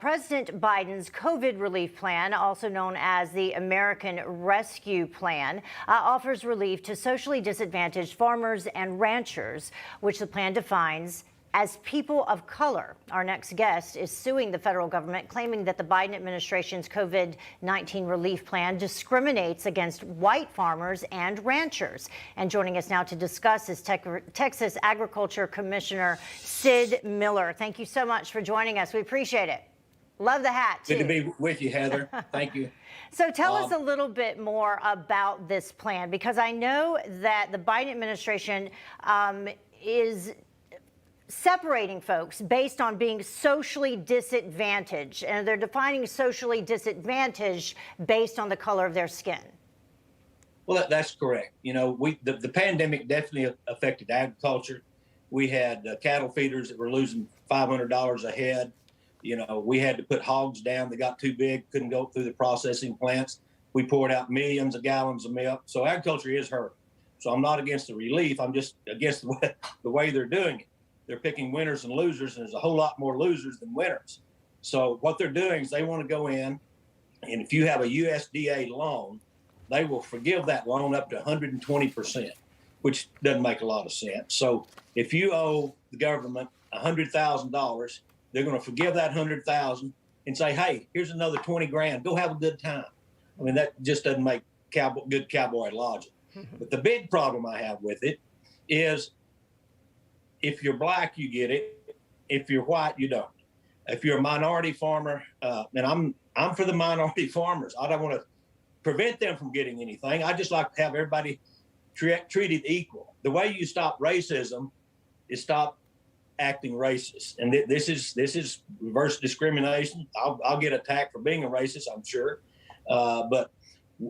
President Biden's COVID relief plan, also known as the American Rescue Plan, offers relief to socially disadvantaged farmers and ranchers, which the plan defines as people of color. Our next guest is suing the federal government, claiming that the Biden administration's COVID-19 relief plan discriminates against white farmers and ranchers. And joining us now to discuss is Texas Agriculture Commissioner Sid Miller. Thank you so much for joining us. We appreciate it. Love the hat, too. Good to be with you, Heather. Thank you. So tell us a little bit more about this plan, because I know that the Biden administration is separating folks based on being socially disadvantaged, and they're defining socially disadvantaged based on the color of their skin. Well, that's correct. You know, the pandemic definitely affected agriculture. We had cattle feeders that were losing $500 a head. You know, we had to put hogs down that got too big, couldn't go through the processing plants. We poured out millions of gallons of milk. So agriculture is hurt. So I'm not against the relief. I'm just against the way they're doing it. They're picking winners and losers, and there's a whole lot more losers than winners. So what they're doing is they want to go in, and if you have a USDA loan, they will forgive that loan up to 120%, which doesn't make a lot of sense. So if you owe the government $100,000, they're going to forgive that $100,000 and say, hey, here's another 20 grand. Go have a good time. I mean, that just doesn't make good cowboy logic. But the big problem I have with it is, if you're black, you get it. If you're white, you don't. If you're a minority farmer, and I'm for the minority farmers. I don't want to prevent them from getting anything. I just like to have everybody treated equal. The way you stop racism is stop acting racist. And this is reverse discrimination. I'll get attacked for being a racist, I'm sure. But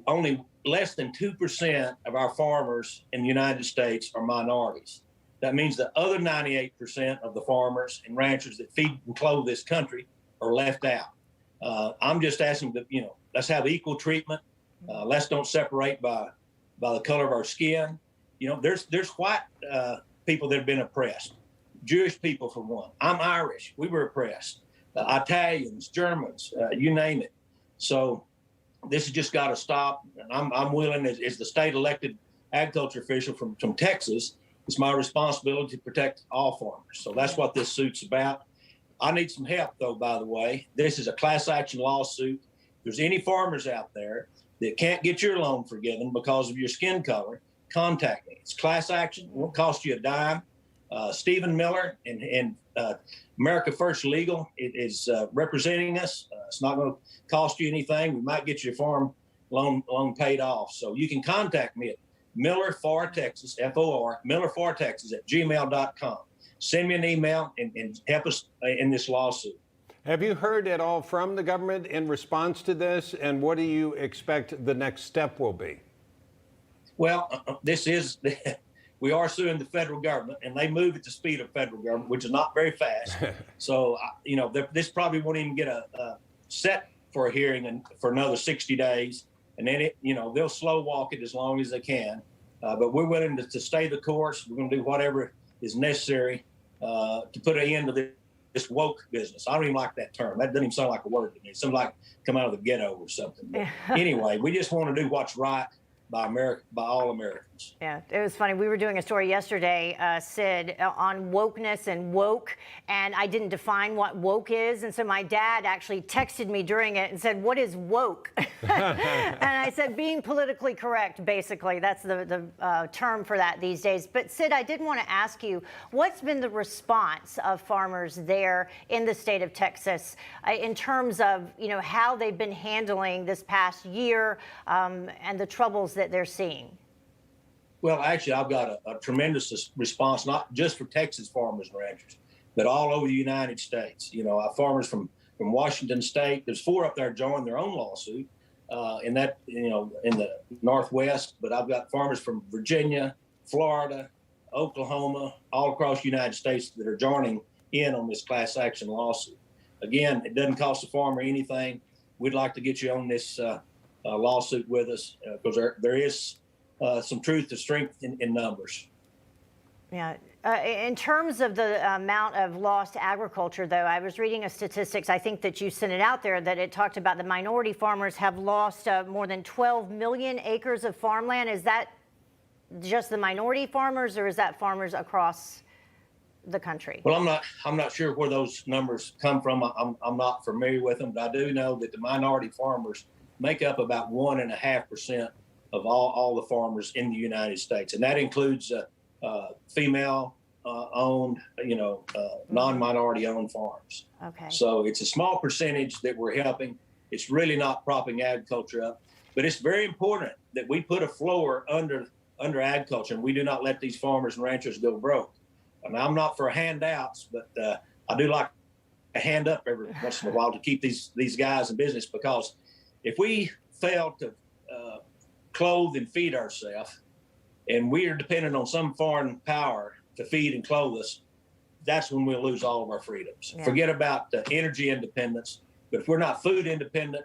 only less than 2% of our farmers in the United States are minorities. That means the other 98% of the farmers and ranchers that feed and clothe this country are left out. I'm just asking that, let's have equal treatment. Let's don't separate by the color of our skin. There's white people that have been oppressed. Jewish people, for one. I'm Irish. We were oppressed. Italians, Germans, you name it. So this has just got to stop. And I'm willing, as the state elected agriculture official from Texas, it's my responsibility to protect all farmers. So that's what this suit's about. I need some help, though, by the way. This is a class action lawsuit. If there's any farmers out there that can't get your loan forgiven because of your skin color, contact me. It's class action. It won't cost you a dime. Stephen Miller and America First Legal is representing us. It's not going to cost you anything. We might get your farm loan paid off. So you can contact me at Miller for Texas, FOR, millerfortexas @gmail.com. Send me an email and help us in this lawsuit. Have you heard at all from the government in response to this, and what do you expect the next step will be? Well, we are suing the federal government, and they move at the speed of federal government, which is not very fast. So, this probably won't even get a set for a hearing for another 60 days. And then they'll slow walk it as long as they can. But we're willing to stay the course. We're going to do whatever is necessary to put an end to this woke business. I don't even like that term. That doesn't even sound like a word to me. It sounds like come out of the ghetto or something. But anyway, we just want to do what's right by all Americans. Yeah, it was funny. We were doing a story yesterday, Sid, on wokeness and woke, and I didn't define what woke is. And so my dad actually texted me during it and said, "What is woke?" And I said, being politically correct, basically. That's the term for that these days. But Sid, I did want to ask you, what's been the response of farmers there in the state of Texas in terms of, how they've been handling this past year and the troubles that they're seeing? Well, actually, I've got a tremendous response, not just for Texas farmers and ranchers, but all over the United States. Our farmers from Washington State, there's 4 up there joined their own lawsuit in the Northwest, but I've got farmers from Virginia, Florida, Oklahoma, all across the United States that are joining in on this class action lawsuit. Again, it doesn't cost the farmer anything. We'd like to get you on this lawsuit with us because there is some truth to strength in numbers. Yeah. In terms of the amount of lost agriculture, though, I was reading a statistics, I think that you sent it out there, that it talked about the minority farmers have lost more than 12 million acres of farmland. Is that just the minority farmers, or is that farmers across the country? Well, I'm not sure where those numbers come from. I'm not familiar with them, but I do know that the minority farmers make up about 1.5% of all the farmers in the United States, and that includes female owned, non-minority owned farms. Okay. So it's a small percentage that we're helping. It's really not propping agriculture up, but it's very important that we put a floor under agriculture, and we do not let these farmers and ranchers go broke. And I'm not for handouts, but I do like a hand up every once in a while to keep these guys in business, because if we fail to clothe and feed ourselves, and we are dependent on some foreign power to feed and clothe us, that's when we'll lose all of our freedoms. Yeah. Forget about energy independence, but if we're not food independent,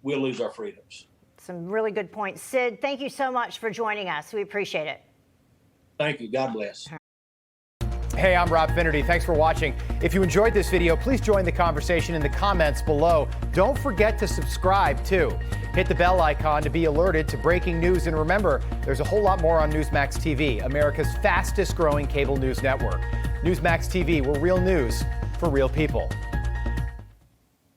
we'll lose our freedoms. Some really good points. Sid, thank you so much for joining us. We appreciate it. Thank you. God bless. Hey, I'm Rob Finnerty. Thanks for watching. If you enjoyed this video, please join the conversation in the comments below. Don't forget to subscribe, too. Hit the bell icon to be alerted to breaking news. And remember, there's a whole lot more on Newsmax TV, America's fastest growing cable news network. Newsmax TV, we're real news for real people.